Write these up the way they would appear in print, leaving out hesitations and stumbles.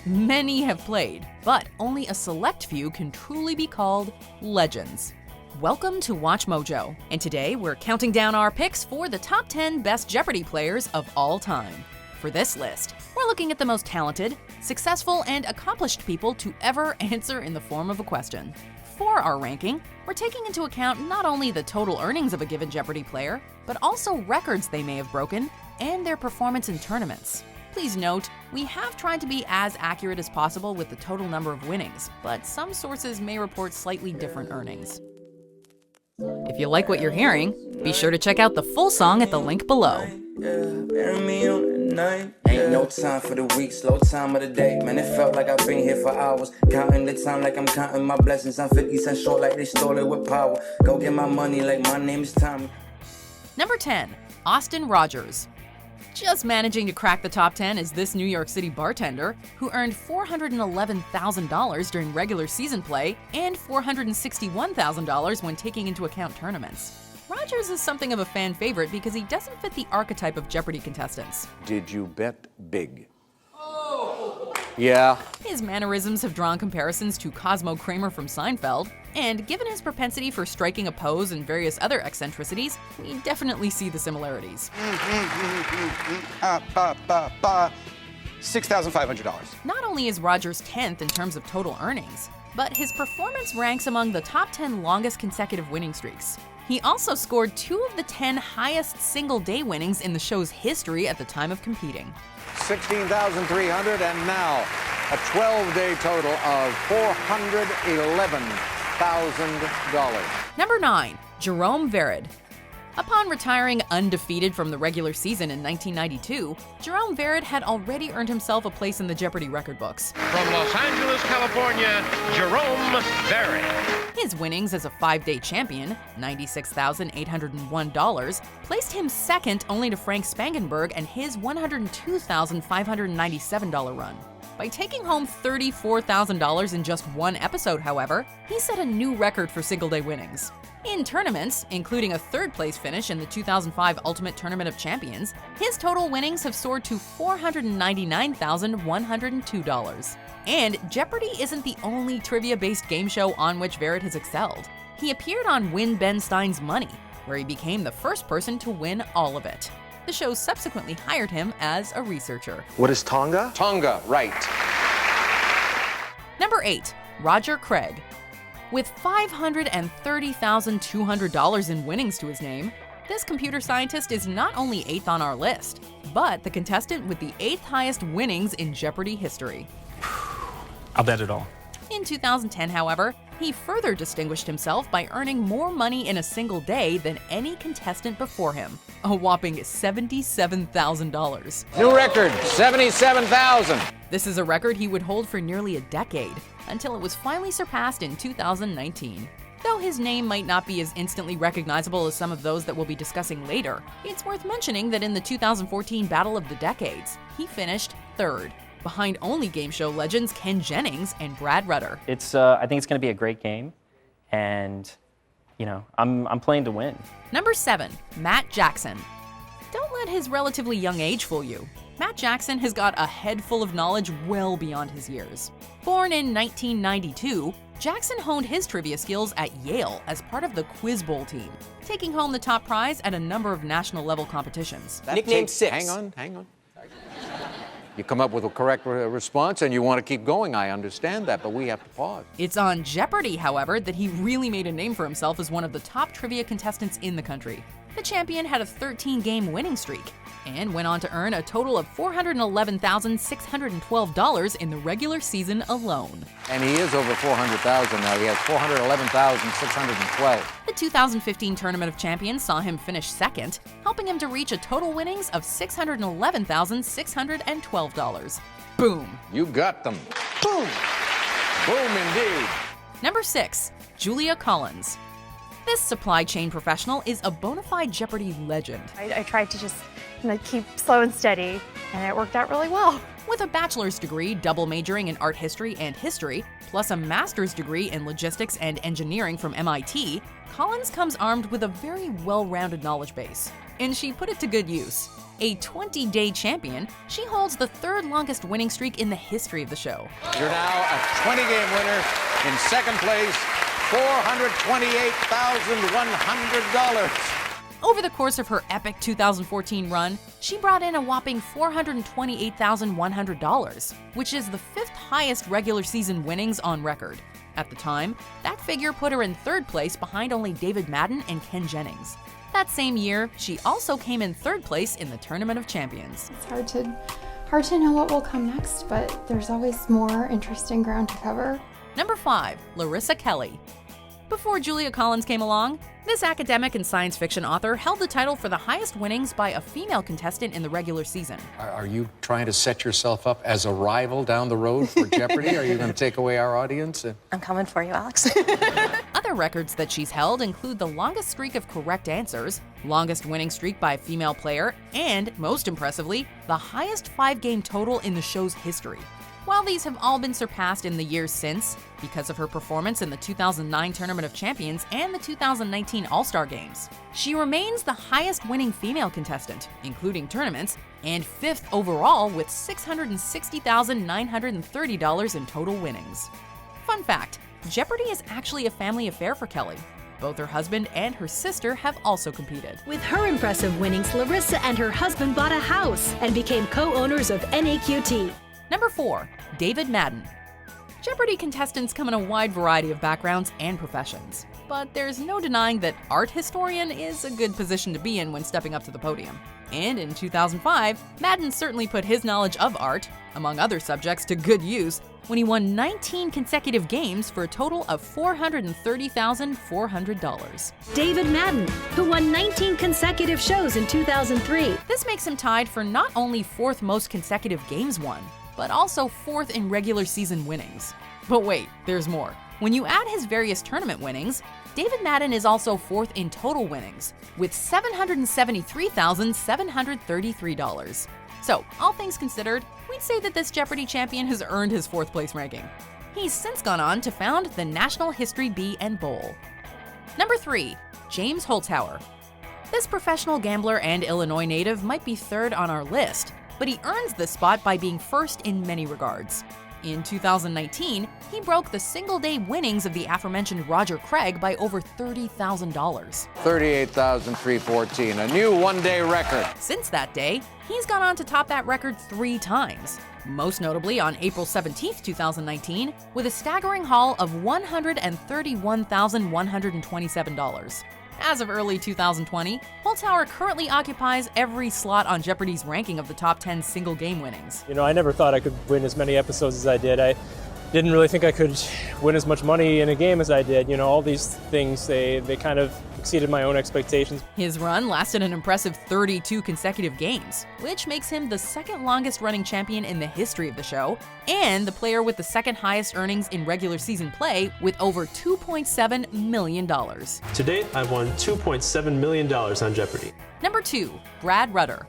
Many have played, but only a select few can truly be called legends. Welcome to Watch Mojo, and today we're counting down our picks for the top 10 best Jeopardy players of all time. For this list, we're looking at the most talented, successful, and accomplished people to ever answer in the form of a question. For our ranking, we're taking into account not only the total earnings of a given Jeopardy player, but also records they may have broken and their performance in tournaments. Please note, we have tried to be as accurate as possible with the total number of winnings, but some sources may report slightly different earnings. If you like what you're hearing, be sure to check out the full song at the link below. Ain't no time for the week, slow time of the day. Man, it felt like I've been here for hours. Counting the time like I'm counting my blessings. I'm 50 cents short like they stole it with power. Go get my money like my name is Tommy. Number 10. Austin Rogers. Just managing to crack the top 10 is this New York City bartender who earned $411,000 during regular season play and $461,000 when taking into account tournaments. Rogers is something of a fan favorite because he doesn't fit the archetype of Jeopardy contestants. Did you bet big? Oh! Yeah. His mannerisms have drawn comparisons to Cosmo Kramer from Seinfeld, and given his propensity for striking a pose and various other eccentricities, we definitely see the similarities. $6,500. Not only is Rogers 10th in terms of total earnings, but his performance ranks among the top 10 longest consecutive winning streaks. He also scored 2 of the 10 highest single-day winnings in the show's history at the time of competing. $16,300, and now a 12-day total of $411,000. Number 9. Jerome Vered. Upon retiring undefeated from the regular season in 1992, Jerome Vered had already earned himself a place in the Jeopardy record books. From Los Angeles, California, Jerome Vered. His winnings as a 5-day champion, $96,801, placed him second only to Frank Spangenberg and his $102,597 run. By taking home $34,000 in just one episode, however, he set a new record for single-day winnings. In tournaments, including a third-place finish in the 2005 Ultimate Tournament of Champions, his total winnings have soared to $499,102. And Jeopardy isn't the only trivia-based game show on which Vered has excelled. He appeared on Win Ben Stein's Money, where he became the first person to win all of it. The show subsequently hired him as a researcher. What is Tonga? Tonga, right. Number 8. Roger Craig. With $530,200 in winnings to his name, this computer scientist is not only 8th on our list, but the contestant with the 8th highest winnings in Jeopardy history. I'll bet it all. In 2010, however, he further distinguished himself by earning more money in a single day than any contestant before him, a whopping $77,000. New record, $77,000. This is a record he would hold for nearly a decade, until it was finally surpassed in 2019. Though his name might not be as instantly recognizable as some of those that we'll be discussing later, it's worth mentioning that in the 2014 Battle of the Decades, he finished 3rd, behind only game show legends Ken Jennings and Brad Rutter. I think it's going to be a great game, and I'm playing to win. Number 7. Matt Jackson. Don't let his relatively young age fool you. Matt Jackson has got a head full of knowledge well beyond his years. Born in 1992, Jackson honed his trivia skills at Yale as part of the Quiz Bowl team, taking home the top prize at a number of national-level competitions. Nickname 6. Hang on. You come up with a correct response and you want to keep going. I understand that, but we have to pause. It's on Jeopardy, however, that he really made a name for himself as one of the top trivia contestants in the country. The champion had a 13-game winning streak and went on to earn a total of $411,612 in the regular season alone. And he is over $400,000 now. He has $411,612. The 2015 Tournament of Champions saw him finish second, helping him to reach a total winnings of $611,612. Boom. You got them. Boom. Boom indeed. Number 6. Julia Collins. This supply chain professional is a bona fide Jeopardy legend. I tried to just and I keep slow and steady, and it worked out really well. With a bachelor's degree, double majoring in art history and history, plus a master's degree in logistics and engineering from MIT, Collins comes armed with a very well-rounded knowledge base. And she put it to good use. A 20-day champion, she holds the third longest winning streak in the history of the show. You're now a 20-game winner in second place, $428,100. Over the course of her epic 2014 run, she brought in a whopping $428,100, which is the fifth highest regular season winnings on record. At the time, that figure put her in third place behind only David Madden and Ken Jennings. That same year, she also came in third place in the Tournament of Champions. It's hard to know what will come next, but there's always more interesting ground to cover. Number 5, Larissa Kelly. Before Julia Collins came along, this academic and science fiction author held the title for the highest winnings by a female contestant in the regular season. Are you trying to set yourself up as a rival down the road for Jeopardy? Are you going to take away our audience? I'm coming for you, Alex. Other records that she's held include the longest streak of correct answers, longest winning streak by a female player, and, most impressively, the highest 5-game total in the show's history. While these have all been surpassed in the years since, because of her performance in the 2009 Tournament of Champions and the 2019 All-Star Games, she remains the highest-winning female contestant, including tournaments, and fifth overall with $660,930 in total winnings. Fun fact, Jeopardy is actually a family affair for Kelly. Both her husband and her sister have also competed. With her impressive winnings, Larissa and her husband bought a house and became co-owners of NAQT. Number 4, David Madden. Jeopardy contestants come in a wide variety of backgrounds and professions, but there's no denying that art historian is a good position to be in when stepping up to the podium. And in 2005, Madden certainly put his knowledge of art, among other subjects, to good use when he won 19 consecutive games for a total of $430,400. David Madden, who won 19 consecutive shows in 2003. This makes him tied for not only fourth most consecutive games won, but also fourth in regular season winnings. But wait, there's more. When you add his various tournament winnings, David Madden is also fourth in total winnings, with $773,733. So, all things considered, we'd say that this Jeopardy champion has earned his fourth place ranking. He's since gone on to found the National History Bee and Bowl. Number 3, James Holzhauer. This professional gambler and Illinois native might be third on our list, but he earns this spot by being first in many regards. In 2019, he broke the single-day winnings of the aforementioned Roger Craig by over $30,000. $38,314, a new one-day record. Since that day, he's gone on to top that record 3 times, most notably on April 17, 2019, with a staggering haul of $131,127. As of early 2020, Holzhauer currently occupies every slot on Jeopardy's ranking of the top 10 single-game winnings. You know, I never thought I could win as many episodes as I did. I didn't really think I could win as much money in a game as I did. You know, all these things, they kind of exceeded my own expectations. His run lasted an impressive 32 consecutive games, which makes him the second longest running champion in the history of the show, and the player with the second highest earnings in regular season play with over $2.7 million. To date, I've won $2.7 million on Jeopardy! Number 2, Brad Rutter.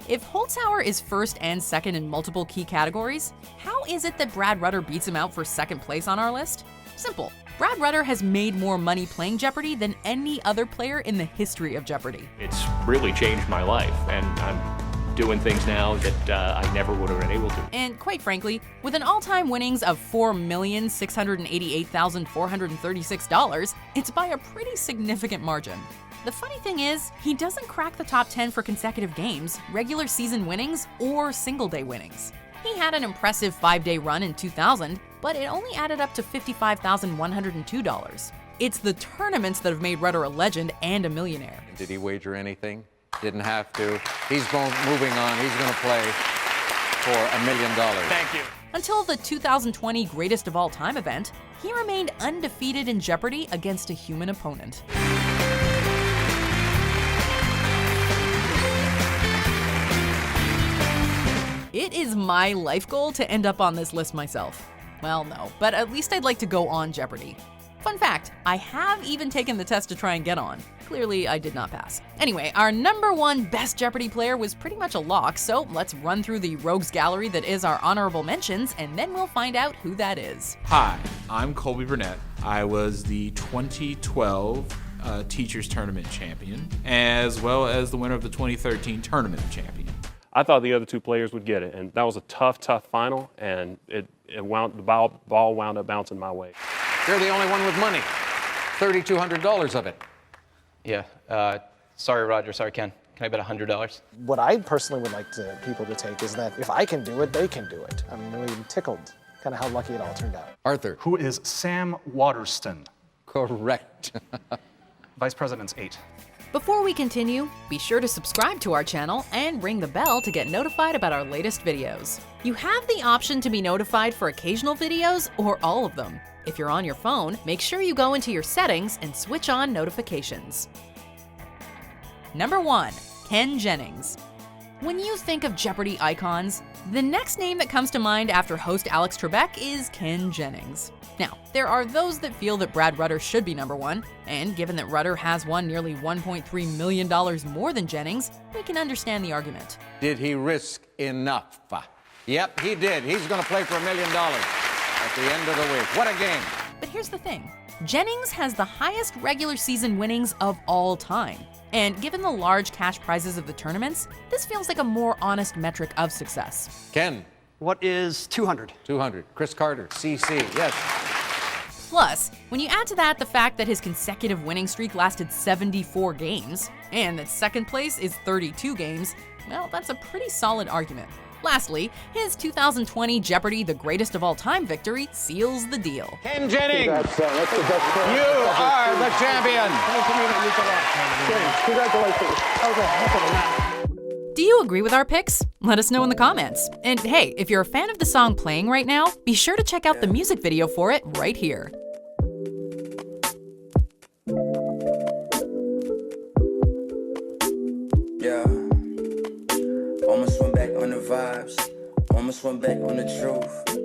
If Holzhauer is first and second in multiple key categories, how is it that Brad Rutter beats him out for second place on our list? Simple. Brad Rutter has made more money playing Jeopardy than any other player in the history of Jeopardy. It's really changed my life, and I'm doing things now that I never would have been able to. And quite frankly, with an all-time winnings of $4,688,436, it's by a pretty significant margin. The funny thing is, he doesn't crack the top 10 for consecutive games, regular season winnings, or single-day winnings. He had an impressive 5-day run in 2000, but it only added up to $55,102. It's the tournaments that have made Rutter a legend and a millionaire. Did he wager anything? Didn't have to. He's moving on. He's going to play for $1 million. Thank you. Until the 2020 Greatest of All Time event, he remained undefeated in Jeopardy against a human opponent. It is my life goal to end up on this list myself. Well, no, but at least I'd like to go on Jeopardy. Fun fact, I have even taken the test to try and get on. Clearly, I did not pass. Anyway, our number one best Jeopardy player was pretty much a lock, so let's run through the rogues gallery that is our honorable mentions, and then we'll find out who that is. Hi, I'm Colby Burnett. I was the 2012 Teachers Tournament champion, as well as the winner of the 2013 Tournament champion. I thought the other two players would get it, and that was a tough final, and the ball wound up bouncing my way. You're the only one with money. $3,200 of it. Yeah. Sorry, Roger. Sorry, Ken. Can I bet $100? What I personally would like people to take is that if I can do it, they can do it. I'm really tickled, kind of how lucky it all turned out. Arthur. Who is Sam Waterston? Correct. Vice President's 8. Before we continue, be sure to subscribe to our channel and ring the bell to get notified about our latest videos. You have the option to be notified for occasional videos or all of them. If you're on your phone, make sure you go into your settings and switch on notifications. Number 1, Ken Jennings. When you think of Jeopardy icons, the next name that comes to mind after host Alex Trebek is Ken Jennings. Now, there are those that feel that Brad Rutter should be number 1, and given that Rutter has won nearly $1.3 million more than Jennings, we can understand the argument. Did he risk enough? Yep, he did. He's going to play for $1 million at the end of the week. What a game. But here's the thing. Jennings has the highest regular season winnings of all time. And given the large cash prizes of the tournaments, this feels like a more honest metric of success. Ken. What is 200? 200. Chris Carter, CC, yes. Plus, when you add to that the fact that his consecutive winning streak lasted 74 games, and that second place is 32 games, well, that's a pretty solid argument. Lastly, his 2020 Jeopardy! The Greatest of All Time victory seals the deal. Ken Jennings, you are the champion. Congratulations. Do you agree with our picks? Let us know in the comments. And hey, if you're a fan of the song playing right now, be sure to check out the music video for it right here. Yeah. Almost went back on the vibes. Almost went back on the truth.